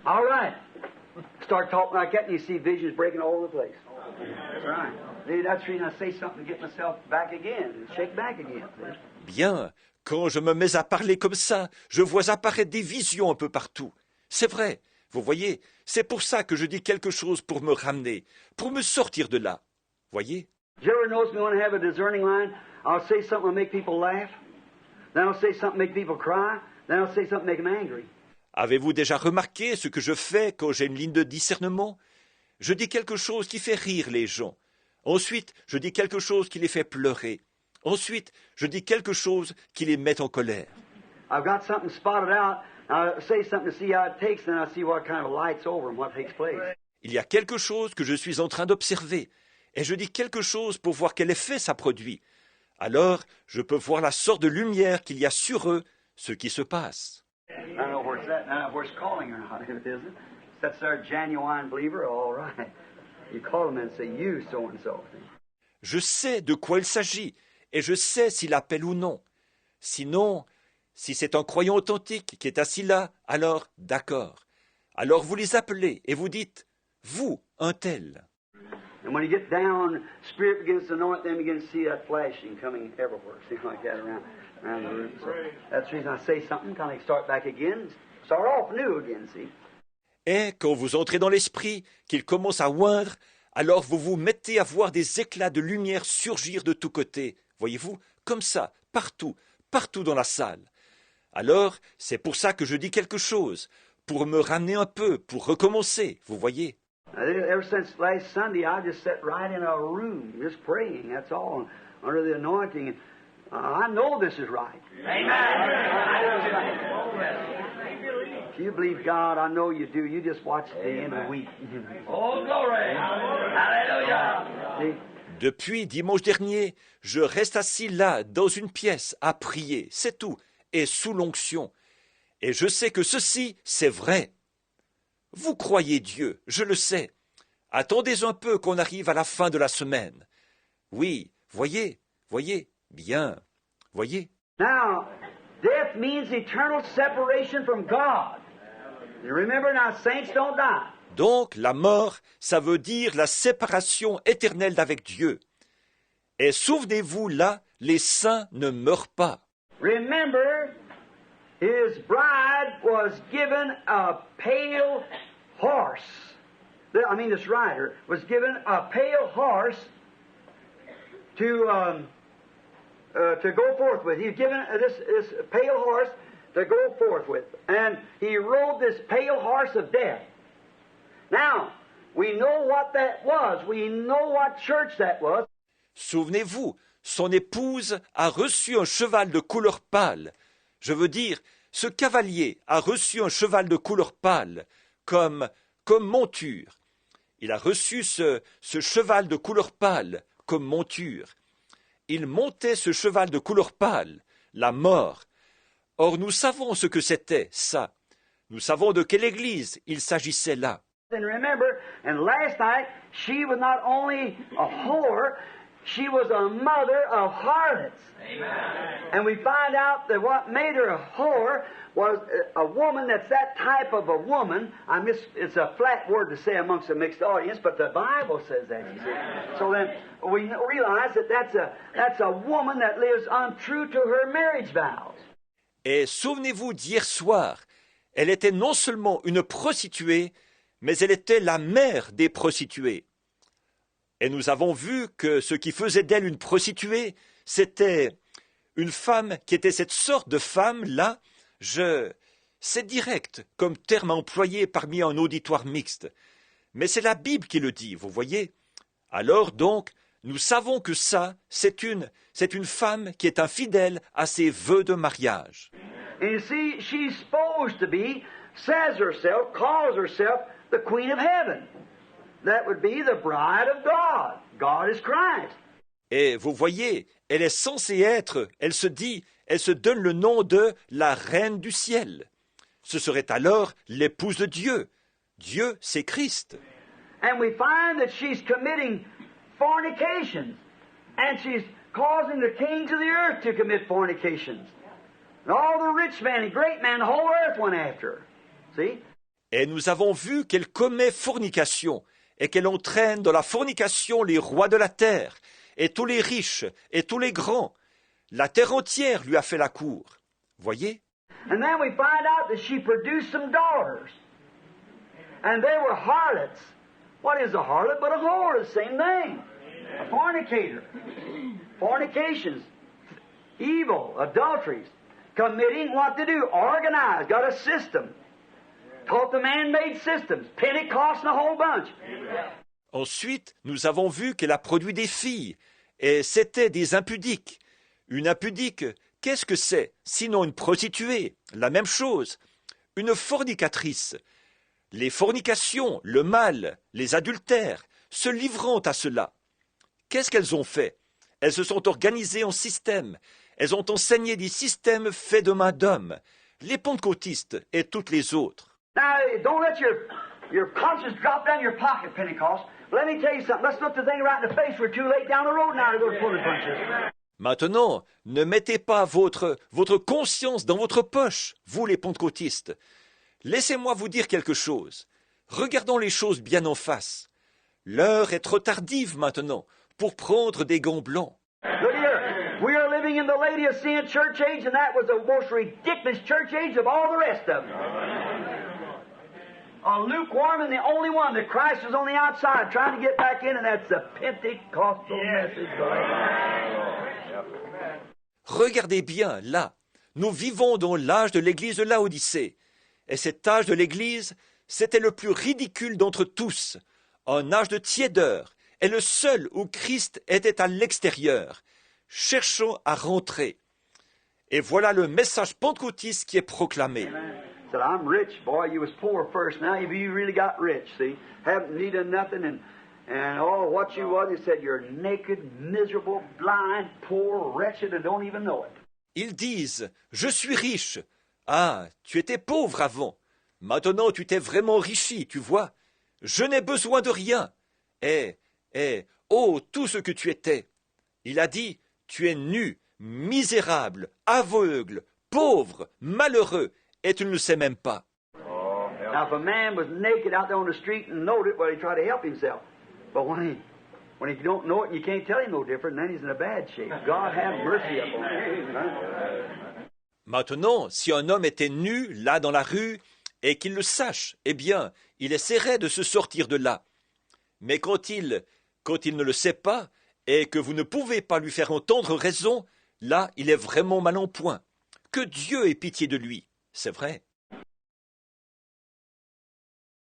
All right. Start talking like that and you see visions breaking all over the place. That's right. See, that's the reason I say something to get myself back again and shake back again. Bien, quand je me mets à parler comme ça, je vois apparaître des visions un peu partout. C'est vrai, vous voyez, c'est pour ça que je dis quelque chose pour me ramener, pour me sortir de là. Voyez? Did you ever notice me when I have a discerning line? I'll say something to make people laugh. Then I'll say something to make people cry. Then I'll say something to make them angry. Avez-vous déjà remarqué ce que je fais quand j'ai une ligne de discernement? Je dis quelque chose qui fait rire les gens. Ensuite, je dis quelque chose qui les fait pleurer. Ensuite, je dis quelque chose qui les met en colère. I've got something spotted out. I'll say something to see how it takes, then I'll see what kind of lights over and what takes place. Il y a quelque chose que je suis en train d'observer, et je dis quelque chose pour voir quel effet ça produit. Alors, je peux voir la sorte de lumière qu'il y a sur eux, ce qui se passe. I don't know where it's at. I don't know where it's calling or not, if it isn't. That's our genuine believer, all right. You call them and say, you so-and-so. Je sais de quoi il s'agit, et je sais s'il appelle ou non. Sinon, si c'est un croyant authentique qui est assis là, alors d'accord. Alors vous les appelez et vous dites, vous, un tel. And when you get down, Spirit begins to anoint them, you begin to see that flashing coming everywhere, see like that around the room. So that's the reason I say something, kind of start back again, start off new again, see. Et quand vous entrez dans l'esprit, qu'il commence à oindre, alors vous vous mettez à voir des éclats de lumière surgir de tous côtés, voyez-vous, comme ça, partout, partout dans la salle. Alors, c'est pour ça que je dis quelque chose, pour me ramener un peu, pour recommencer, vous voyez. Ever since last Sunday, I just sat right in a room, just praying, that's all, under the anointing. I know this is right. If you believe God, I know you do. You just watch the end of the week. Oh, glory! Hallelujah! Depuis dimanche dernier, je reste assis là, dans une pièce, à prier, c'est tout, et sous l'onction. Et je sais que ceci, c'est vrai. Vous croyez Dieu, je le sais. Attendez un peu qu'on arrive à la fin de la semaine. Oui, voyez, bien, voyez. Now, death means eternal separation from God. You remember now, saints don't die. Donc, la mort, ça veut dire la séparation éternelle d'avec Dieu. Et souvenez-vous, là, les saints ne meurent pas. Remember, his bride was given a pale horse. This rider was given a pale horse to go forth with. He was given this pale horse to go forth with. And he rode this pale horse of death. Now, we know what that was. We know what church that was. Souvenez-vous, son épouse a reçu un cheval de couleur pâle. Je veux dire, ce cavalier a reçu un cheval de couleur pâle, comme monture. Il a reçu ce cheval de couleur pâle comme monture. Il montait ce cheval de couleur pâle, la mort. Or, nous savons ce que c'était, ça. Nous savons de quelle église il s'agissait là. And remember, and last night, she was not only a whore, she was a mother of harlots. Amen. And we find out that what made her a whore was a woman that's that type of a woman. It's a flat word to say amongst a mixed audience, but the Bible says that, you see. So then we realize that that's a woman that lives untrue to her marriage vows. Et souvenez-vous d'hier soir, elle était non seulement une prostituée, mais elle était la mère des prostituées. Et nous avons vu que ce qui faisait d'elle une prostituée, c'était une femme qui était cette sorte de femme-là, c'est direct comme terme employé parmi un auditoire mixte. Mais c'est la Bible qui le dit, vous voyez. Alors donc, nous savons que ça, c'est une femme qui est infidèle à ses vœux de mariage. And you see, she's supposed to be, calls herself the Queen of Heaven. That would be the bride of God. God is Christ. Et vous voyez, elle est censée être, elle se donne le nom de la Reine du ciel. Ce serait alors l'épouse de Dieu. Dieu, c'est Christ. And we find that she's committing fornications. And she's causing the kings of the earth to commit fornications. And all the rich men and great men, the whole earth went after her. See? Et nous avons vu qu'elle commet fornication, et qu'elle entraîne dans la fornication les rois de la terre, et tous les riches, et tous les grands. La terre entière lui a fait la cour. Voyez? And then we find out that she produced some daughters. And they were harlots. What is a harlot but a whore? The same thing. A fornicator. Fornications. Evil. Adulteries. Committing what to do. Organized. Got a system. Taught the man-made systems. Pentecost and a whole bunch. Ensuite, nous avons vu qu'elle a produit des filles, et c'étaient des impudiques. Une impudique, qu'est-ce que c'est, sinon une prostituée? La même chose. Une fornicatrice. Les fornications, le mal, les adultères, se livrant à cela. Qu'est-ce qu'elles ont fait? Elles se sont organisées en systèmes. Elles ont enseigné des systèmes faits de main d'hommes, les pentecôtistes et toutes les autres. Now, don't let your conscience drop down your pocket, Pentecost. Let me tell you something. Let's look the thing right in the face. We're too late down the road now to go to pulling punches. Maintenant, ne mettez pas votre conscience dans votre poche, vous les pentecôtistes. Laissez-moi vous dire quelque chose. Regardons les choses bien en face. L'heure est trop tardive maintenant pour prendre des gants blancs. Look here. We are living in the Laodicean church age, and that was the most ridiculous church age of all the rest of them. A lukewarm and the only one that Christ was on the outside trying to get back in, and that's the Pentecostal message. Regardez bien, là, nous vivons dans l'âge de l'église de Laodicée. Et cet âge de l'église, c'était le plus ridicule d'entre tous, un âge de tiédeur, et le seul où Christ était à l'extérieur, cherchant à rentrer. Et voilà le message pentecôtiste qui est proclamé. Said, I'm rich, boy. You was poor first. Now you really got rich, see. Haven't needed nothing, and oh, what you was, he said, you're naked, miserable, blind, poor, wretched, and don't even know it. Ils disent, je suis riche. Ah, tu étais pauvre avant. Maintenant, tu t'es vraiment enrichi, tu vois. Je n'ai besoin de rien. Oh, tout ce que tu étais. Il a dit, tu es nu, misérable, aveugle, pauvre, malheureux, et tu ne le sais même pas. Now, if a man was naked out there on the street and knowed it, well, he tried to help himself. But when he don't know it and you can't tell him no different, then he's in a bad shape. God have mercy upon him. Maintenant, si un homme était nu, là dans la rue, et qu'il le sache, eh bien, il essaierait de se sortir de là. Mais quand il ne le sait pas, et que vous ne pouvez pas lui faire entendre raison, là, il est vraiment mal en point. Que Dieu ait pitié de lui, c'est vrai.